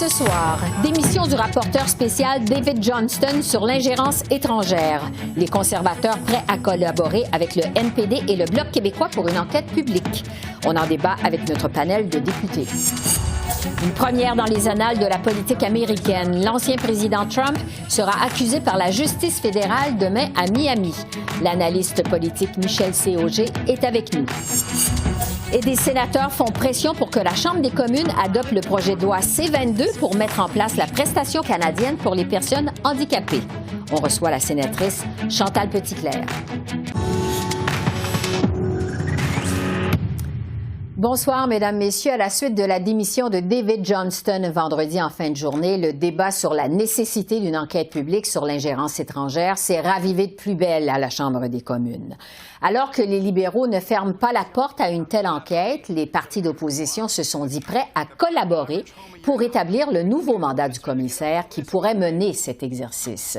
Ce soir, démission du rapporteur spécial David Johnston sur l'ingérence étrangère. Les conservateurs prêts à collaborer avec le NPD et le Bloc québécois pour une enquête publique. On en débat avec notre panel de députés. Une première dans les annales de la politique américaine. L'ancien président Trump sera accusé par la justice fédérale demain à Miami. L'analyste politique Michel Auger est avec nous. Et des sénateurs font pression pour que la Chambre des communes adopte le projet de loi C-22 pour mettre en place la prestation canadienne pour les personnes handicapées. On reçoit la sénatrice Chantal Petitclerc. Bonsoir, Mesdames, Messieurs. À la suite de la démission de David Johnston vendredi en fin de journée, le débat sur la nécessité d'une enquête publique sur l'ingérence étrangère s'est ravivé de plus belle à la Chambre des communes. Alors que les libéraux ne ferment pas la porte à une telle enquête, les partis d'opposition se sont dit prêts à collaborer pour établir le nouveau mandat du commissaire qui pourrait mener cet exercice.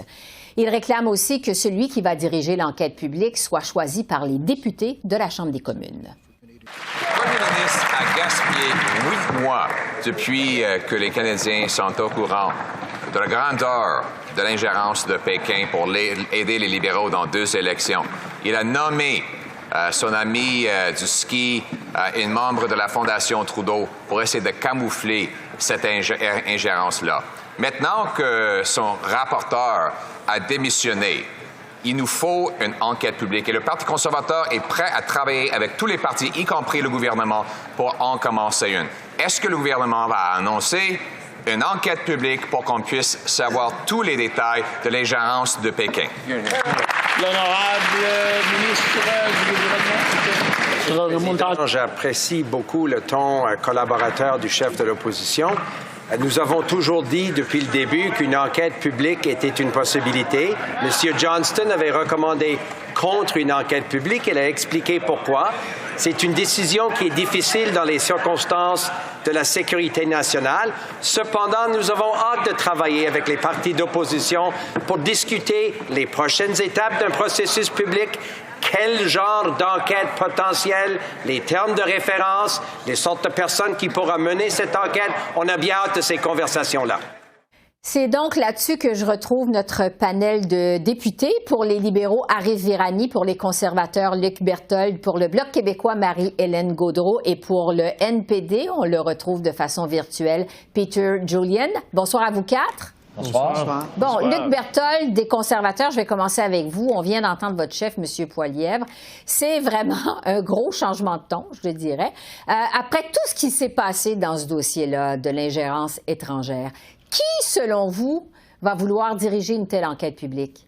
Ils réclament aussi que celui qui va diriger l'enquête publique soit choisi par les députés de la Chambre des communes. Le Premier ministre a gaspillé 8 mois depuis que les Canadiens sont au courant de la grandeur de l'ingérence de Pékin pour aider les libéraux dans 2 élections. Il a nommé son ami du ski, une membre de la Fondation Trudeau, pour essayer de camoufler cette ingérence-là. Maintenant que son rapporteur a démissionné, il nous faut une enquête publique. Et le Parti conservateur est prêt à travailler avec tous les partis, y compris le gouvernement, pour en commencer une. Est-ce que le gouvernement va annoncer une enquête publique pour qu'on puisse savoir tous les détails de l'ingérence de Pékin? L'honorable ministre du gouvernement. J'apprécie beaucoup le ton collaborateur du chef de l'opposition. Nous avons toujours dit depuis le début qu'une enquête publique était une possibilité. M. Johnston avait recommandé contre une enquête publique. Elle a expliqué pourquoi. C'est une décision qui est difficile dans les circonstances de la sécurité nationale. Cependant, nous avons hâte de travailler avec les partis d'opposition pour discuter les prochaines étapes d'un processus public. Quel genre d'enquête potentielle, les termes de référence, les sortes de personnes qui pourront mener cette enquête. On a bien hâte de ces conversations-là. C'est donc là-dessus que je retrouve notre panel de députés. Pour les libéraux, Arif Virani, pour les conservateurs, Luc Berthold, pour le Bloc québécois, Marie-Hélène Gaudreault et pour le NPD, on le retrouve de façon virtuelle, Peter Julian. Bonsoir à vous 4. Bonsoir. Bon, Luc Berthold, des conservateurs, je vais commencer avec vous. On vient d'entendre votre chef, M. Poilievre. C'est vraiment un gros changement de ton, je le dirais. Après tout ce qui s'est passé dans ce dossier-là de l'ingérence étrangère, qui, selon vous, va vouloir diriger une telle enquête publique?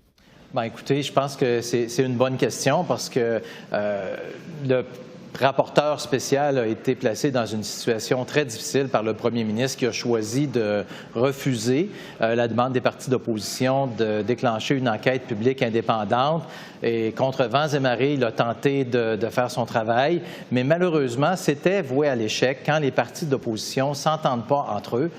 Bien, écoutez, je pense que c'est une bonne question parce que le rapporteur spécial a été placé dans une situation très difficile par le premier ministre qui a choisi de refuser la demande des partis d'opposition de déclencher une enquête publique indépendante. Et contre vents et marées, il a tenté de faire son travail, mais malheureusement, c'était voué à l'échec quand les partis d'opposition ne s'entendent pas entre eux.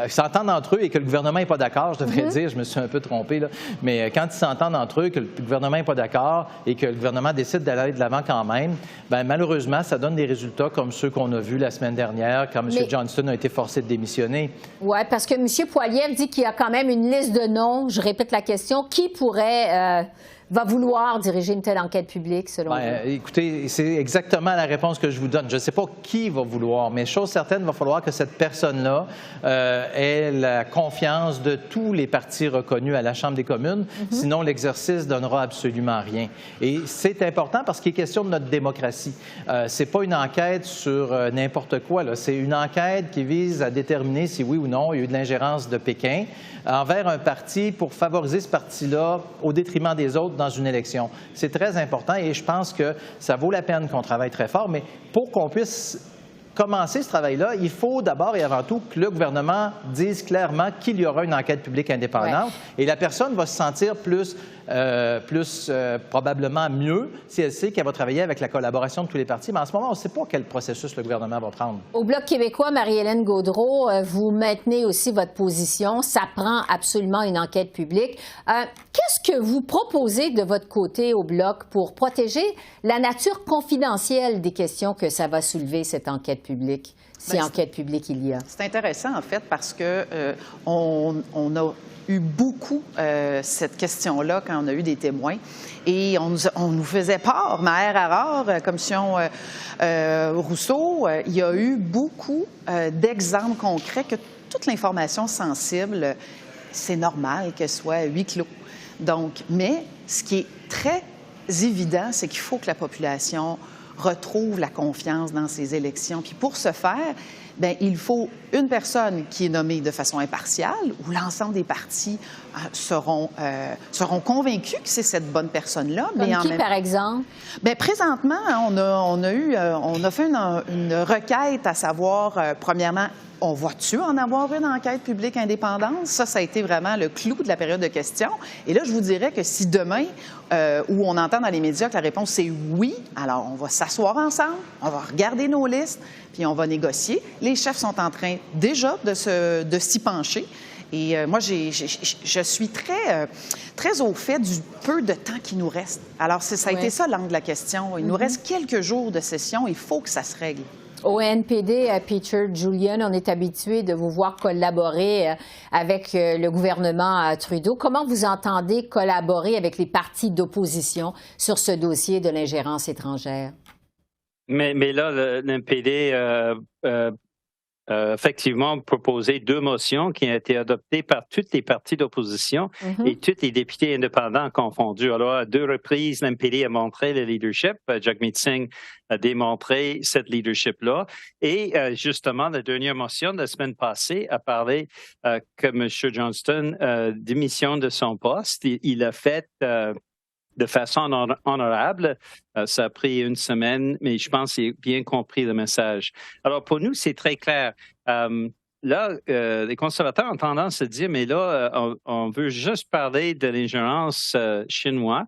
S'entendent entre eux et que le gouvernement n'est pas d'accord, je devrais dire, je me suis un peu trompé, là. Mais quand ils s'entendent entre eux, que le gouvernement n'est pas d'accord et que le gouvernement décide d'aller de l'avant quand même, bien, malheureusement, ça donne des résultats comme ceux qu'on a vus la semaine dernière quand M. Johnston a été forcé de démissionner. Oui, parce que M. Poilievre dit qu'il y a quand même une liste de noms. Je répète la question. Qui pourrait va vouloir diriger une telle enquête publique, selon vous? Écoutez, c'est exactement la réponse que je vous donne. Je ne sais pas qui va vouloir, mais chose certaine, il va falloir que cette personne-là ait la confiance de tous les partis reconnus à la Chambre des communes. Sinon, l'exercice ne donnera absolument rien. Et c'est important parce qu'il est question de notre démocratie. Ce n'est pas une enquête sur n'importe quoi, là. C'est une enquête qui vise à déterminer si oui ou non il y a eu de l'ingérence de Pékin envers un parti pour favoriser ce parti-là au détriment des autres dans une élection. C'est très important et je pense que ça vaut la peine qu'on travaille très fort, mais pour qu'on puisse commencer ce travail-là, il faut d'abord et avant tout que le gouvernement dise clairement qu'il y aura une enquête publique indépendante et la personne va se sentir probablement mieux si elle sait qu'elle va travailler avec la collaboration de tous les partis. Mais en ce moment, on ne sait pas quel processus le gouvernement va prendre. Au Bloc québécois, Marie-Hélène Gaudreault, vous maintenez aussi votre position. Ça prend absolument une enquête publique. Qu'est-ce que vous proposez de votre côté au Bloc pour protéger la nature confidentielle des questions que ça va soulever, cette enquête publique? publique, si enquête publique il y a? C'est intéressant, en fait, parce que on a eu beaucoup cette question-là quand on a eu des témoins. Et on nous faisait part, Maher Arar, commission Rousseau, il y a eu beaucoup d'exemples concrets que toute l'information sensible, c'est normal qu'elle soit huis clos. Donc, mais ce qui est très évident, c'est qu'il faut que la population retrouve la confiance dans ces élections. Puis pour ce faire, bien, il faut une personne qui est nommée de façon impartiale, où l'ensemble des partis seront convaincus que c'est cette bonne personne-là. Comme qui, par exemple? Bien, présentement, on a fait une requête à savoir, premièrement, on va-tu en avoir une enquête publique indépendante? Ça a été vraiment le clou de la période de questions. Et là, je vous dirais que si demain, où on entend dans les médias que la réponse c'est oui, alors on va s'asseoir ensemble, on va regarder nos listes, puis on va négocier. Les chefs sont en train déjà de s'y pencher. Et moi, je suis très au fait du peu de temps qui nous reste. Alors, ça a été ça l'angle de la question. Il nous reste quelques jours de session. Il faut que ça se règle. Au NPD, Peter Julian, on est habitué de vous voir collaborer avec le gouvernement Trudeau. Comment vous entendez collaborer avec les partis d'opposition sur ce dossier de l'ingérence étrangère? Mais là, le NPD effectivement proposé 2 motions qui ont été adoptées par toutes les partis d'opposition et tous les députés indépendants confondus. Alors, à 2 reprises, l'NPD a montré le leadership. Jagmeet Singh a démontré cette leadership-là. Et justement, la dernière motion de la semaine passée a parlé que M. Johnston démissionne de son poste. Il a fait de façon honorable. Ça a pris 1 semaine, mais je pense qu'il a bien compris le message. Alors, pour nous, c'est très clair. Là, les conservateurs ont tendance à dire, mais là, on veut juste parler de l'ingérence chinoise.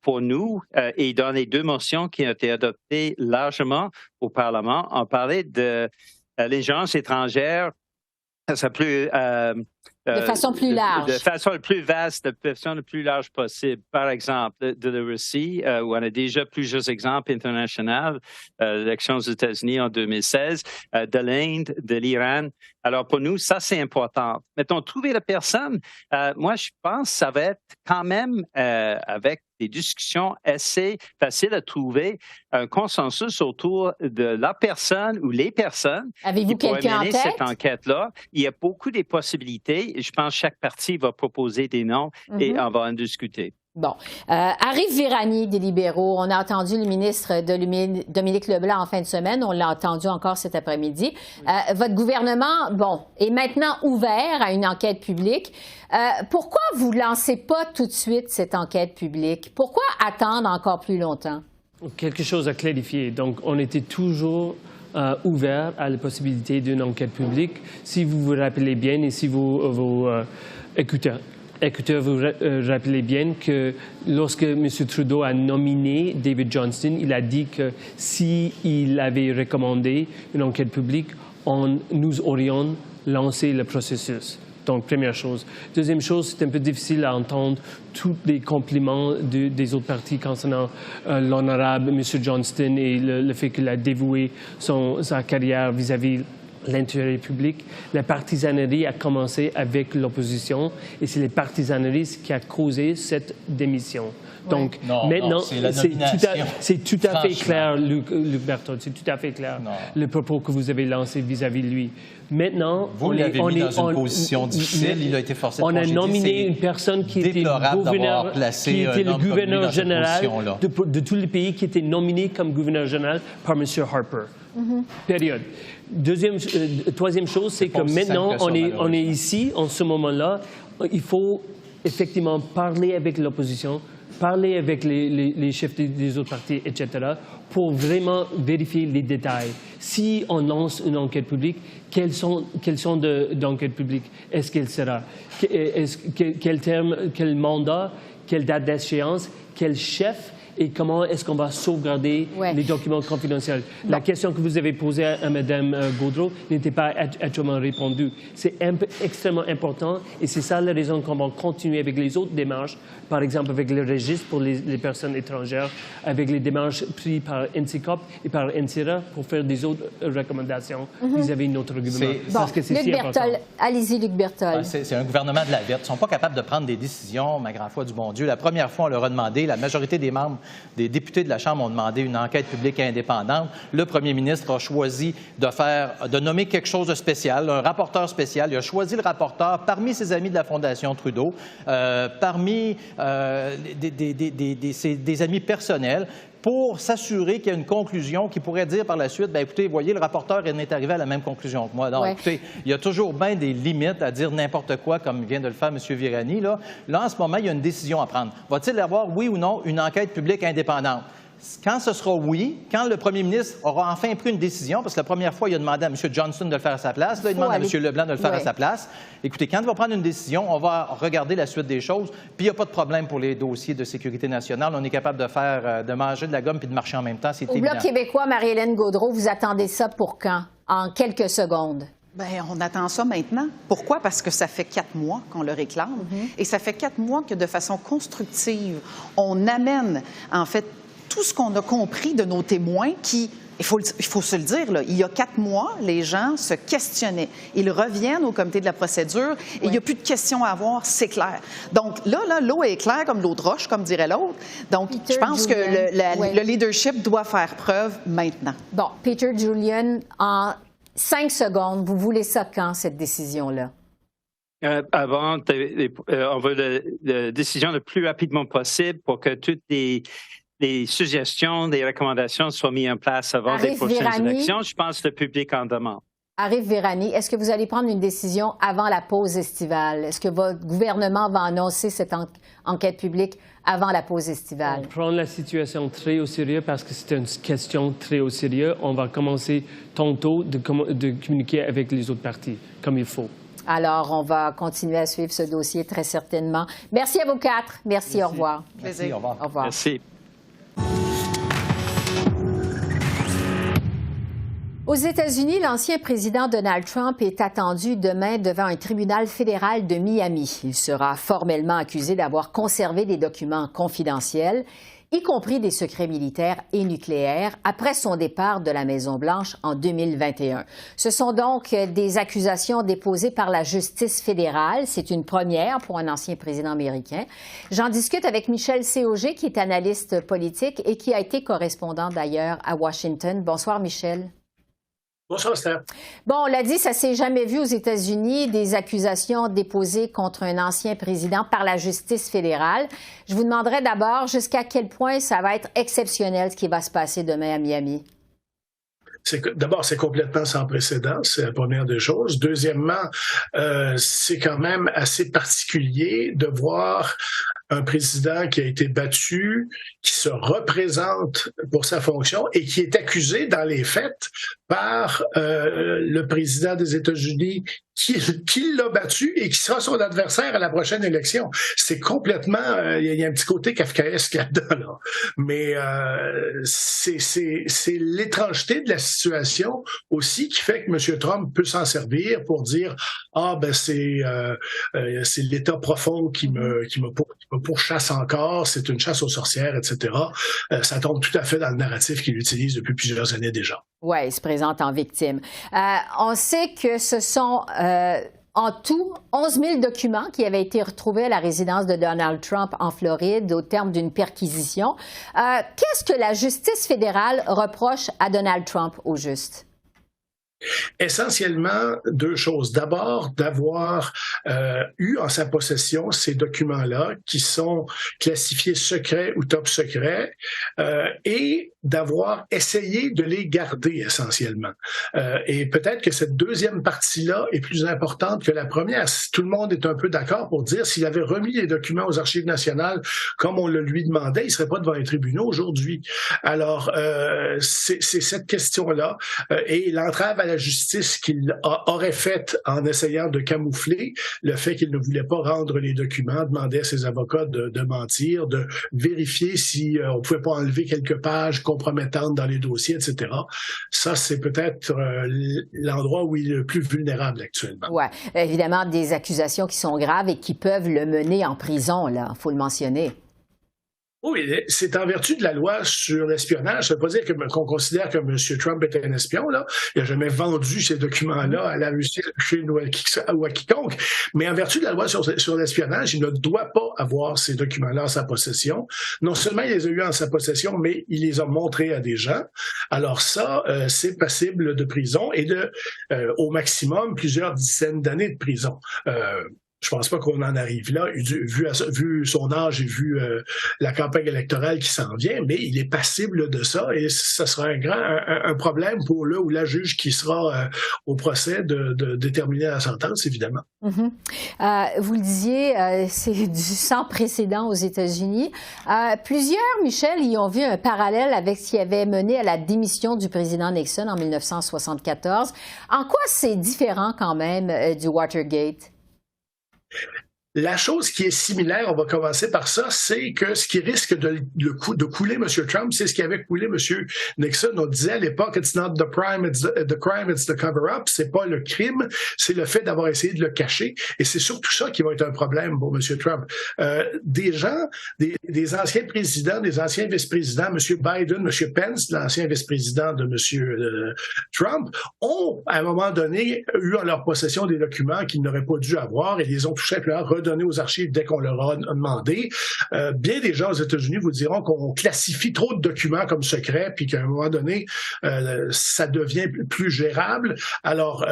Pour nous, et dans les 2 motions qui ont été adoptées largement au Parlement, on parlait de l'ingérence étrangère. Ça plus, de façon plus large. De façon la plus vaste, de façon la plus large possible. Par exemple, de la Russie, où on a déjà plusieurs exemples internationaux, l'élection aux États-Unis en 2016, de l'Inde, de l'Iran. Alors, pour nous, ça, c'est important. Mettons, trouver la personne, moi, je pense que ça va être quand même, avec des discussions assez faciles à trouver, un consensus autour de la personne ou les personnes qui pourraient mener cette enquête-là. Il y a beaucoup de possibilités. Je pense que chaque parti va proposer des noms et on va en discuter. Bon. Arif Virani des libéraux, on a entendu le ministre Dominique Leblanc en fin de semaine, on l'a entendu encore cet après-midi. Votre gouvernement, est maintenant ouvert à une enquête publique. Pourquoi vous ne lancez pas tout de suite cette enquête publique? Pourquoi attendre encore plus longtemps? Quelque chose à clarifier. Donc, on était toujours ouvert à la possibilité d'une enquête publique. Si vous vous rappelez bien et si vous écoutez, vous rappelez bien que lorsque M. Trudeau a nominé David Johnston, il a dit que s'il avait recommandé une enquête publique, nous aurions lancé le processus. Donc, première chose. Deuxième chose, c'est un peu difficile à entendre tous les compliments des autres partis concernant l'honorable M. Johnston et le fait qu'il a dévoué sa carrière vis-à-vis l'intérêt public. La partisanerie a commencé avec l'opposition et c'est les partisaneries qui a causé cette démission. Donc, maintenant, c'est tout à fait clair, Luc Berthold, c'est tout à fait clair le propos que vous avez lancé vis-à-vis de lui. Maintenant, vous l'avez mis dans une position difficile. Il a été forcé de congédier. On a nominé une personne qui était le gouverneur général de tous les pays qui était nominé comme gouverneur général par M. Harper. Période. Troisième chose, c'est que maintenant, on est ici, en ce moment-là. Il faut effectivement parler avec l'opposition, parler avec les chefs des autres partis, etc., pour vraiment vérifier les détails. Si on lance une enquête publique, quels sont d'enquête publique est-ce qu'elle sera? Quel terme, quel mandat, quelle date d'échéance, quel chef et comment est-ce qu'on va sauvegarder les documents confidentiels. La question que vous avez posée à Mme Gaudreau n'était pas actuellement répondue. C'est extrêmement important et c'est ça la raison qu'on va continuer avec les autres démarches, par exemple avec le registre pour les personnes étrangères, avec les démarches prises par NCCOP et par NCIRA pour faire des autres recommandations vis-à-vis de notre gouvernement. Parce que c'est si important. Allez-y, Luc Berthold. C'est un gouvernement de la verte. Ils ne sont pas capables de prendre des décisions, ma grand foi du bon Dieu. La première fois, on leur a demandé, la majorité des membres, des députés de la Chambre ont demandé une enquête publique indépendante. Le premier ministre a choisi de nommer quelque chose de spécial, un rapporteur spécial. Il a choisi le rapporteur parmi ses amis de la Fondation Trudeau, parmi des amis personnels, pour s'assurer qu'il y a une conclusion qui pourrait dire par la suite, bien, écoutez, voyez, le rapporteur est arrivé à la même conclusion que moi. Donc, écoutez, il y a toujours bien des limites à dire n'importe quoi, comme vient de le faire M. Virani. Là, en ce moment, il y a une décision à prendre. Va-t-il y avoir, oui ou non, une enquête publique indépendante? Quand ce sera oui, quand le premier ministre aura enfin pris une décision, parce que la première fois, il a demandé à M. Johnston de le faire à sa place, là, il demande à M. Leblanc de le faire à sa place. Écoutez, quand il va prendre une décision, on va regarder la suite des choses, puis il n'y a pas de problème pour les dossiers de sécurité nationale. On est capable de manger de la gomme puis de marcher en même temps, c'est évident. Au Bloc québécois, Marie-Hélène Gaudreau, vous attendez ça pour quand? En quelques secondes. Bien, on attend ça maintenant. Pourquoi? Parce que ça fait 4 mois qu'on le réclame. Et ça fait 4 mois que, de façon constructive, on amène, en fait, tout ce qu'on a compris de nos témoins qui, il faut se le dire, là, il y a 4 mois, les gens se questionnaient. Ils reviennent au comité de la procédure et il n'y a plus de questions à avoir, c'est clair. Donc là, l'eau est claire comme l'eau de roche, comme dirait l'autre. Donc, je pense que le leadership doit faire preuve maintenant. Bon, Peter Julian, en 5 secondes, vous voulez ça quand, cette décision-là? On veut la décision le plus rapidement possible pour que toutes les suggestions, les recommandations soient mises en place avant les prochaines élections. Je pense que le public en demande. Arif Virani, est-ce que vous allez prendre une décision avant la pause estivale? Est-ce que votre gouvernement va annoncer cette enquête publique avant la pause estivale? On prend la situation très au sérieux parce que c'est une question très au sérieux. On va commencer tantôt de communiquer avec les autres partis, comme il faut. Alors, on va continuer à suivre ce dossier très certainement. Merci à vous 4. Merci. Au revoir. Merci, au revoir. Au revoir. Merci. Aux États-Unis, l'ancien président Donald Trump est attendu demain devant un tribunal fédéral de Miami. Il sera formellement accusé d'avoir conservé des documents confidentiels, y compris des secrets militaires et nucléaires, après son départ de la Maison-Blanche en 2021. Ce sont donc des accusations déposées par la justice fédérale. C'est une première pour un ancien président américain. J'en discute avec Michel Cauger, qui est analyste politique et qui a été correspondant d'ailleurs à Washington. Bonsoir, Michel. Bonsoir, Steph. Bon, on l'a dit, ça s'est jamais vu aux États-Unis, des accusations déposées contre un ancien président par la justice fédérale. Je vous demanderai d'abord jusqu'à quel point ça va être exceptionnel ce qui va se passer demain à Miami. D'abord, c'est complètement sans précédent, c'est la première des choses. Deuxièmement, c'est quand même assez particulier de voir un président qui a été battu, qui se représente pour sa fonction et qui est accusé dans les faits par le président des États-Unis qui l'a battu et qui sera son adversaire à la prochaine élection. C'est complètement... Il y a un petit côté kafkaesque là-dedans, là. Mais c'est l'étrangeté de la situation aussi qui fait que M. Trump peut s'en servir pour dire « Ah, ben c'est l'État profond qui me pourchasse encore, c'est une chasse aux sorcières, etc. » Ça tombe tout à fait dans le narratif qu'il utilise depuis plusieurs années déjà. Oui, il se présente en victime. On sait que ce sont en tout 11 000 documents qui avaient été retrouvés à la résidence de Donald Trump en Floride au terme d'une perquisition. Qu'est-ce que la justice fédérale reproche à Donald Trump au juste? Essentiellement, 2 choses. D'abord, d'avoir eu en sa possession ces documents-là qui sont classifiés secrets ou top secrets et d'avoir essayé de les garder essentiellement. Et peut-être que cette deuxième partie-là est plus importante que la première. Si tout le monde est un peu d'accord pour dire s'il avait remis les documents aux Archives nationales comme on le lui demandait, il ne serait pas devant les tribunaux aujourd'hui. Alors, c'est cette question-là et l'entrave à la la justice qu'il aurait faite en essayant de camoufler le fait qu'il ne voulait pas rendre les documents, demander à ses avocats de mentir, de vérifier si on pouvait pas enlever quelques pages compromettantes dans les dossiers, etc. Ça, c'est peut-être l'endroit où il est le plus vulnérable actuellement. Oui, évidemment, des accusations qui sont graves et qui peuvent le mener en prison, là, il faut le mentionner. Oui, c'est en vertu de la loi sur l'espionnage. Ça ne veut pas dire qu'on considère que M. Trump est un espion, là. Il n'a jamais vendu ces documents-là à la Russie, à la Chine ou à quiconque. Mais en vertu de la loi sur l'espionnage, il ne doit pas avoir ces documents-là en sa possession. Non seulement il les a eus en sa possession, mais il les a montrés à des gens. Alors ça, c'est passible de prison et au maximum plusieurs dizaines d'années de prison. Je pense pas qu'on en arrive là, vu son âge et vu la campagne électorale qui s'en vient, mais il est passible de ça et ça sera un problème pour le ou la juge qui sera au procès de déterminer la sentence, évidemment. Mm-hmm. Vous le disiez, c'est du sans précédent aux États-Unis. Plusieurs, Michel, y ont vu un parallèle avec ce qui avait mené à la démission du président Nixon en 1974. En quoi c'est différent quand même du Watergate? La chose qui est similaire, on va commencer par ça, c'est que ce qui risque de couler M. Trump, c'est ce qui avait coulé M. Nixon. On disait à l'époque, it's not the crime, it's the cover-up. C'est pas le crime, c'est le fait d'avoir essayé de le cacher. Et c'est surtout ça qui va être un problème pour M. Trump. Des gens, des anciens présidents, des anciens vice-présidents, M. Biden, M. Pence, l'ancien vice-président de M. Trump, ont, à un moment donné, eu en leur possession des documents qu'ils n'auraient pas dû avoir et les ont tout simplement redonnés aux archives dès qu'on leur a demandé. Bien des gens aux États-Unis vous diront qu'on classifie trop de documents comme secrets puis qu'à un moment donné, ça devient plus gérable. Alors,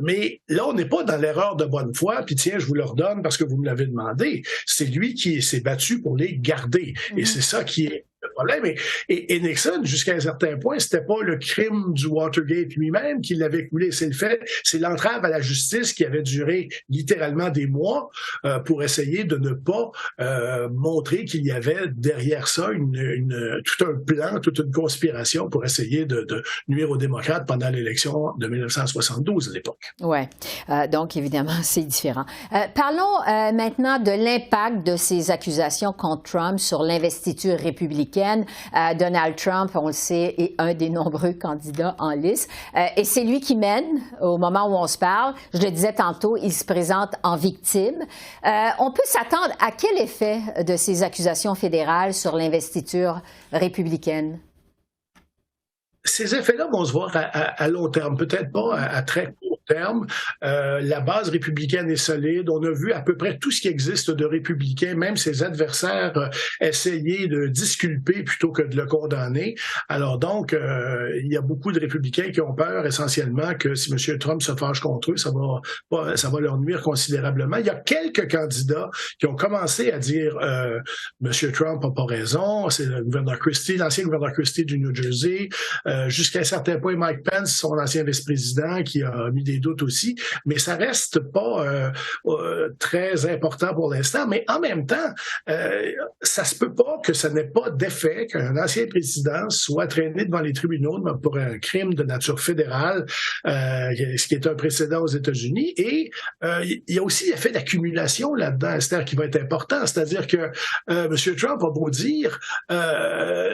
mais là, on n'est pas dans l'erreur de bonne foi, puis tiens, je vous le redonne parce que vous me l'avez demandé. C'est lui qui s'est battu pour les garder. Et c'est ça qui est le problème. Et Nixon, jusqu'à un certain point, c'était pas le crime du Watergate lui-même qui l'avait coulé. C'est l'entrave à la justice qui avait duré littéralement des mois pour essayer de ne pas montrer qu'il y avait derrière ça tout un plan, toute une conspiration pour essayer de nuire aux démocrates pendant l'élection de 1972 à l'époque. Oui, donc évidemment, c'est différent. Parlons maintenant de l'impact de ces accusations contre Trump sur l'investiture républicaine. Donald Trump, on le sait, est un des nombreux candidats en lice. Et c'est lui qui mène au moment où on se parle. Je le disais tantôt, il se présente en victime. On peut s'attendre à quel effet de ces accusations fédérales sur l'investiture républicaine? Ces effets-là vont se voir à long terme, peut-être pas à très court terme. La base républicaine est solide. On a vu à peu près tout ce qui existe de républicains, même ses adversaires, essayer de disculper plutôt que de le condamner. Alors donc, il y a beaucoup de républicains qui ont peur essentiellement que si M. Trump se fâche contre eux, ça va leur nuire considérablement. Il y a quelques candidats qui ont commencé à dire M. Trump n'a pas raison. C'est le gouverneur Christie, l'ancien gouverneur Christie du New Jersey. Jusqu'à un certain point, Mike Pence, son ancien vice-président, qui a mis des doutes aussi, mais ça reste pas très important pour l'instant. Mais en même temps, ça se peut pas que ça n'ait pas d'effet qu'un ancien président soit traîné devant les tribunaux pour un crime de nature fédérale, ce qui est un précédent aux États-Unis. Et il y a aussi l'effet d'accumulation là-dedans, Esther, qui va être important. C'est-à-dire que M. Trump va beau dire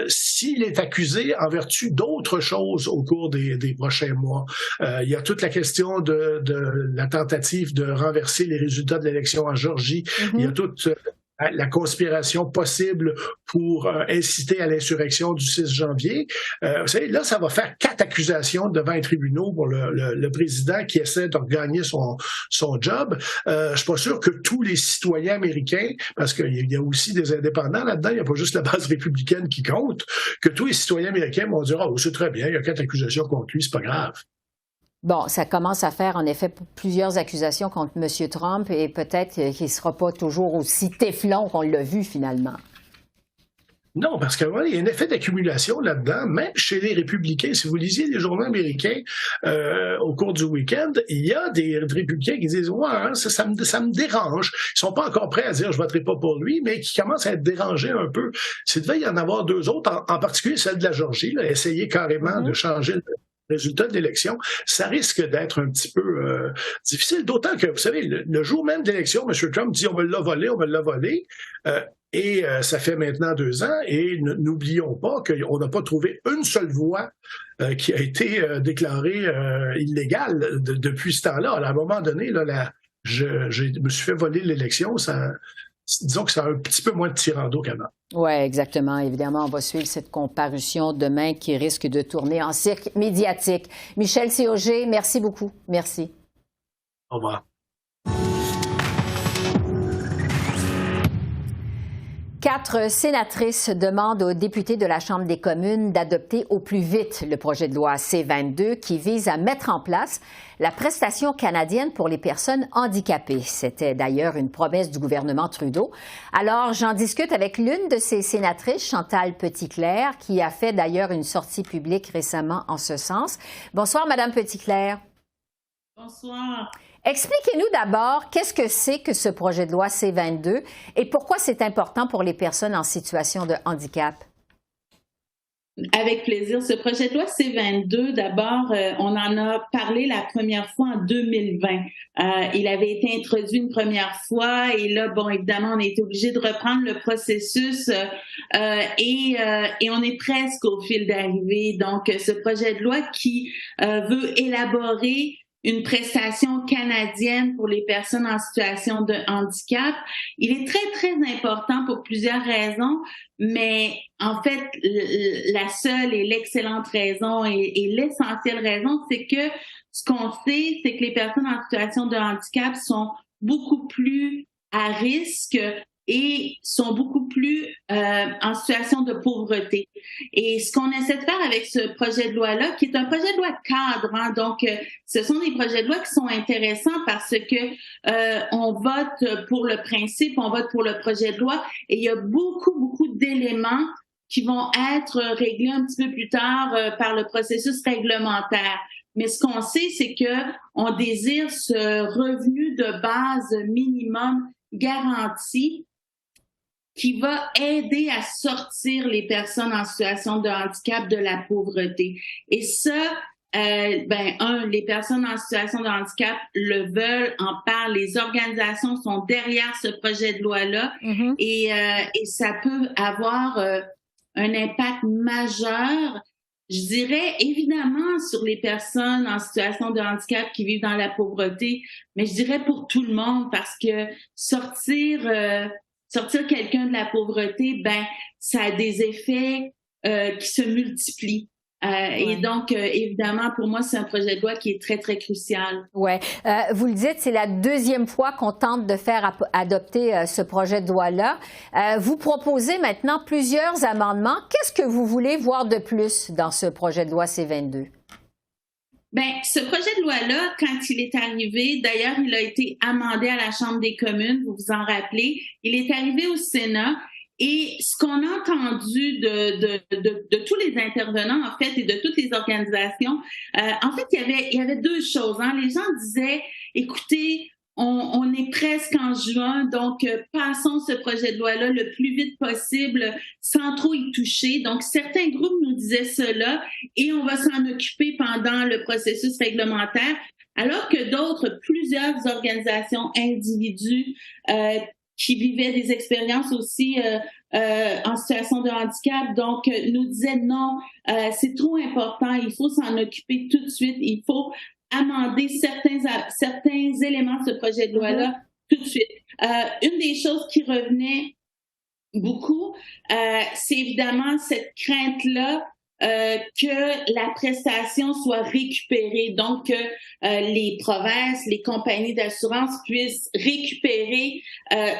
s'il est accusé en vertu d'autres choses au cours des prochains mois. Il y a toute la question de la tentative de renverser les résultats de l'élection en Géorgie. Mm-hmm. Il y a toute la conspiration possible pour inciter à l'insurrection du 6 janvier. Vous savez, là, ça va faire 4 accusations devant les tribunaux pour le président qui essaie de regagner son job. Je suis pas sûr que tous les citoyens américains, parce qu'il y a aussi des indépendants là-dedans, il n'y a pas juste la base républicaine qui compte, que tous les citoyens américains vont dire « Oh, c'est très bien, il y a 4 accusations contre lui, c'est pas grave ». Bon, ça commence à faire en effet plusieurs accusations contre M. Trump et peut-être qu'il ne sera pas toujours aussi téflon qu'on l'a vu finalement. Non, parce qu'il y a un effet d'accumulation là-dedans, même chez les républicains. Si vous lisiez les journaux américains au cours du week-end, il y a des républicains qui disent « Ouais, hein, ça me dérange ». Ils sont pas encore prêts à dire « Je voterai pas pour lui », mais qui commencent à être dérangés un peu. S'il devait y en avoir 2 autres, en particulier celle de la Géorgie, là, essayer carrément de changer résultat de l'élection, ça risque d'être un petit peu difficile, d'autant que, vous savez, le jour même de l'élection, M. Trump dit on me l'a volé, et ça fait maintenant 2 ans, et n'oublions pas qu'on n'a pas trouvé une seule voix qui a été déclarée illégale depuis ce temps-là. Alors, à un moment donné, là, je me suis fait voler l'élection, disons que ça a un petit peu moins de tirando qu'avant. Oui, exactement. Évidemment, on va suivre cette comparution demain qui risque de tourner en cirque médiatique. Michel Sioger, merci beaucoup. Merci. Au revoir. 4 sénatrices demandent aux députés de la Chambre des communes d'adopter au plus vite le projet de loi C-22 qui vise à mettre en place la prestation canadienne pour les personnes handicapées. C'était d'ailleurs une promesse du gouvernement Trudeau. Alors, j'en discute avec l'une de ces sénatrices, Chantal Petitclerc, qui a fait d'ailleurs une sortie publique récemment en ce sens. Bonsoir, Madame Petitclerc. Bonsoir. Expliquez-nous d'abord qu'est-ce que c'est que ce projet de loi C-22 et pourquoi c'est important pour les personnes en situation de handicap. Avec plaisir. Ce projet de loi C-22, d'abord, on en a parlé la première fois en 2020. Il avait été introduit une première fois et là, bon, évidemment, on a été obligé de reprendre le processus et on est presque au fil d'arrivée. Donc, ce projet de loi qui veut élaborer une prestation canadienne pour les personnes en situation de handicap. Il est très, très important pour plusieurs raisons, mais en fait, la seule et l'excellente raison et l'essentielle raison, c'est que ce qu'on sait, c'est que les personnes en situation de handicap sont beaucoup plus à risque et sont beaucoup plus en situation de pauvreté. Et ce qu'on essaie de faire avec ce projet de loi-là, qui est un projet de loi cadre, hein, donc ce sont des projets de loi qui sont intéressants parce que on vote pour le principe, on vote pour le projet de loi, et il y a beaucoup d'éléments qui vont être réglés un petit peu plus tard par le processus réglementaire. Mais ce qu'on sait, c'est que on désire ce revenu de base minimum garanti qui va aider à sortir les personnes en situation de handicap de la pauvreté. Et ça, les personnes en situation de handicap le veulent, en parlent, les organisations sont derrière ce projet de loi-là, et ça peut avoir un impact majeur, je dirais, évidemment, sur les personnes en situation de handicap qui vivent dans la pauvreté, mais je dirais pour tout le monde, parce que sortir quelqu'un de la pauvreté, ça a des effets qui se multiplient. Et donc, évidemment, pour moi, c'est un projet de loi qui est très, très crucial. Oui. Vous le dites, c'est la deuxième fois qu'on tente de faire adopter ce projet de loi-là. Vous proposez maintenant plusieurs amendements. Qu'est-ce que vous voulez voir de plus dans ce projet de loi C-22? Ce projet de loi-là, quand il est arrivé, d'ailleurs, il a été amendé à la Chambre des communes, vous vous en rappelez. Il est arrivé au Sénat. Et ce qu'on a entendu de tous les intervenants, en fait, et de toutes les organisations, en fait, il y avait deux choses. Hein. Les gens disaient, écoutez, on est presque en juin, donc passons ce projet de loi-là le plus vite possible sans trop y toucher. Donc, certains groupes nous disaient cela et on va s'en occuper pendant le processus réglementaire, alors que d'autres, plusieurs organisations, individus, qui vivaient des expériences aussi en situation de handicap, donc nous disaient non, c'est trop important, il faut s'en occuper tout de suite, il faut amender certains éléments de ce projet de loi-là tout de suite. Une des choses qui revenait beaucoup, c'est évidemment cette crainte-là que la prestation soit récupérée, donc que les provinces, les compagnies d'assurance puissent récupérer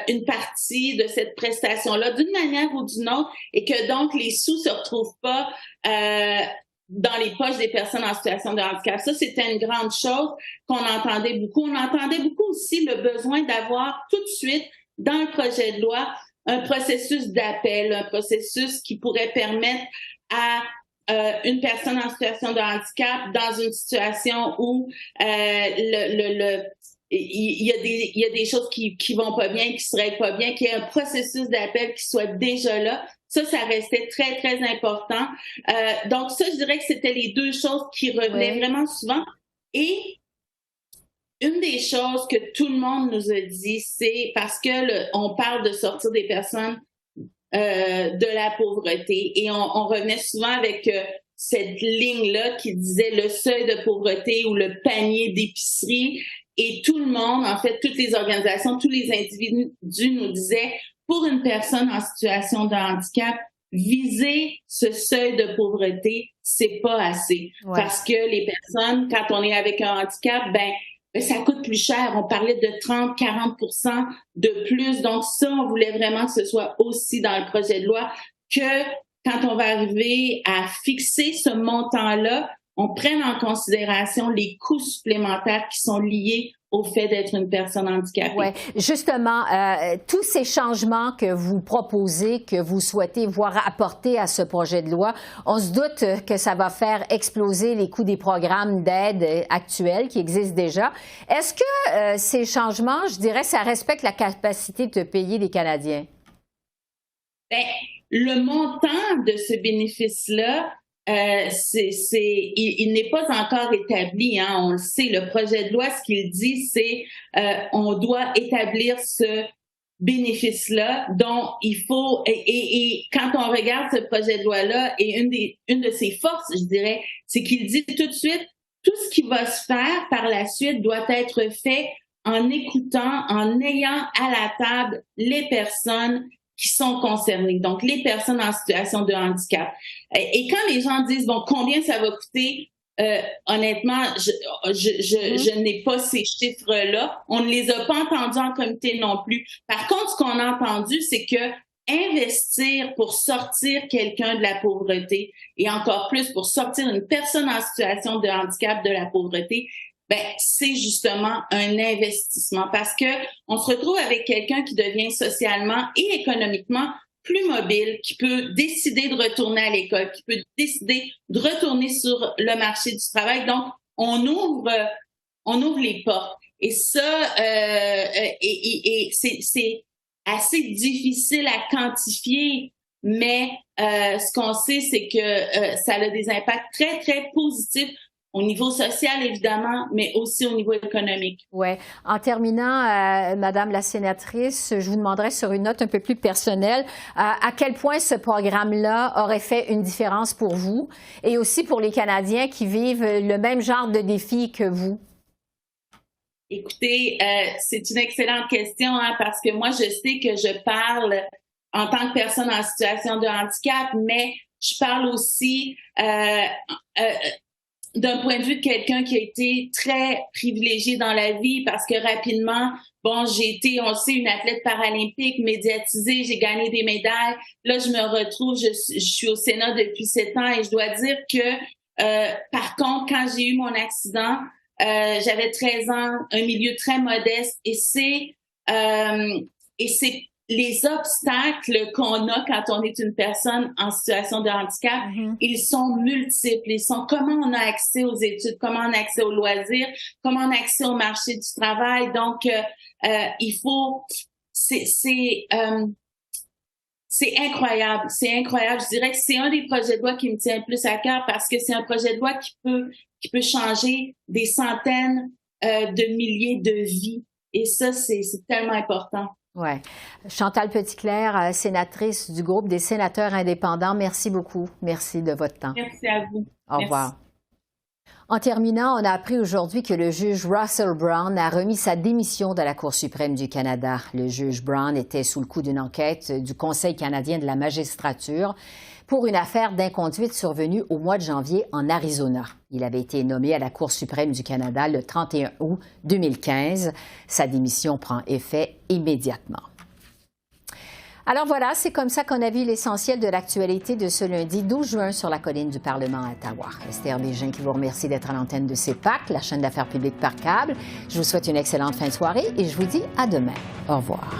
une partie de cette prestation-là d'une manière ou d'une autre, et que donc les sous se retrouvent pas dans les poches des personnes en situation de handicap. Ça, c'était une grande chose qu'on entendait beaucoup. On entendait beaucoup aussi le besoin d'avoir tout de suite dans le projet de loi un processus d'appel, un processus qui pourrait permettre à une personne en situation de handicap dans une situation où il y a des choses qui vont pas bien, qui se règlent pas bien, qu'il y ait un processus d'appel qui soit déjà là. Ça restait très, très important. Donc ça, je dirais que c'était les deux choses qui revenaient vraiment souvent. Et une des choses que tout le monde nous a dit, c'est parce que on parle de sortir des personnes de la pauvreté et on revenait souvent avec cette ligne-là qui disait le seuil de pauvreté ou le panier d'épicerie. Et tout le monde, en fait, toutes les organisations, tous les individus nous disaient, pour une personne en situation de handicap, viser ce seuil de pauvreté, c'est pas assez. Ouais. Parce que les personnes, quand on est avec un handicap, ça coûte plus cher. On parlait de 30-40% de plus. Donc ça, on voulait vraiment que ce soit aussi dans le projet de loi que quand on va arriver à fixer ce montant-là, on prenne en considération les coûts supplémentaires qui sont liés au fait d'être une personne handicapée. Oui, justement, tous ces changements que vous proposez, que vous souhaitez voir apporter à ce projet de loi, on se doute que ça va faire exploser les coûts des programmes d'aide actuels qui existent déjà. Est-ce que ces changements, je dirais, ça respecte la capacité de payer des Canadiens? Le montant de ce bénéfice-là, il n'est pas encore établi, hein, on le sait. Le projet de loi, ce qu'il dit, c'est on doit établir ce bénéfice-là, dont il faut et quand on regarde ce projet de loi-là, et une de ses forces, je dirais, c'est qu'il dit tout de suite tout ce qui va se faire par la suite doit être fait en écoutant, en ayant à la table les personnes qui sont concernées, donc les personnes en situation de handicap. Et quand les gens disent, bon, combien ça va coûter, honnêtement, je n'ai pas ces chiffres-là. On ne les a pas entendus en comité non plus. Par contre, ce qu'on a entendu, c'est que investir pour sortir quelqu'un de la pauvreté, et encore plus pour sortir une personne en situation de handicap de la pauvreté, c'est justement un investissement parce que on se retrouve avec quelqu'un qui devient socialement et économiquement plus mobile, qui peut décider de retourner à l'école, qui peut décider de retourner sur le marché du travail. Donc, on ouvre les portes. Et ça, c'est assez difficile à quantifier, mais ce qu'on sait, c'est que ça a des impacts très, très positifs au niveau social, évidemment, mais aussi au niveau économique. Oui. En terminant, Madame la sénatrice, je vous demanderais sur une note un peu plus personnelle, à quel point ce programme-là aurait fait une différence pour vous et aussi pour les Canadiens qui vivent le même genre de défi que vous? Écoutez, c'est une excellente question, hein, parce que moi, je sais que je parle en tant que personne en situation de handicap, mais je parle aussi d'un point de vue de quelqu'un qui a été très privilégié dans la vie parce que rapidement, j'ai été, on le sait, une athlète paralympique, médiatisée, j'ai gagné des médailles. Là, je me retrouve, je suis au Sénat depuis 7 ans et je dois dire que, par contre, quand j'ai eu mon accident, j'avais 13 ans, un milieu très modeste et c'est les obstacles qu'on a quand on est une personne en situation de handicap, ils sont multiples. Ils sont comment on a accès aux études, comment on a accès aux loisirs, comment on a accès au marché du travail. Donc, il faut... C'est incroyable. C'est incroyable. Je dirais que c'est un des projets de loi qui me tient le plus à cœur parce que c'est un projet de loi qui peut changer des centaines de milliers de vies. Et ça, c'est tellement important. Oui. Chantal Petitclerc, sénatrice du groupe des sénateurs indépendants, merci beaucoup. Merci de votre temps. Merci à vous. Au revoir. En terminant, on a appris aujourd'hui que le juge Russell Brown a remis sa démission de la Cour suprême du Canada. Le juge Brown était sous le coup d'une enquête du Conseil canadien de la magistrature pour une affaire d'inconduite survenue au mois de janvier en Arizona. Il avait été nommé à la Cour suprême du Canada le 31 août 2015. Sa démission prend effet immédiatement. Alors voilà, c'est comme ça qu'on a vu l'essentiel de l'actualité de ce lundi 12 juin sur la colline du Parlement à Ottawa. Esther Bégin qui vous remercie d'être à l'antenne de CEPAC, la chaîne d'affaires publiques par câble. Je vous souhaite une excellente fin de soirée et je vous dis à demain. Au revoir.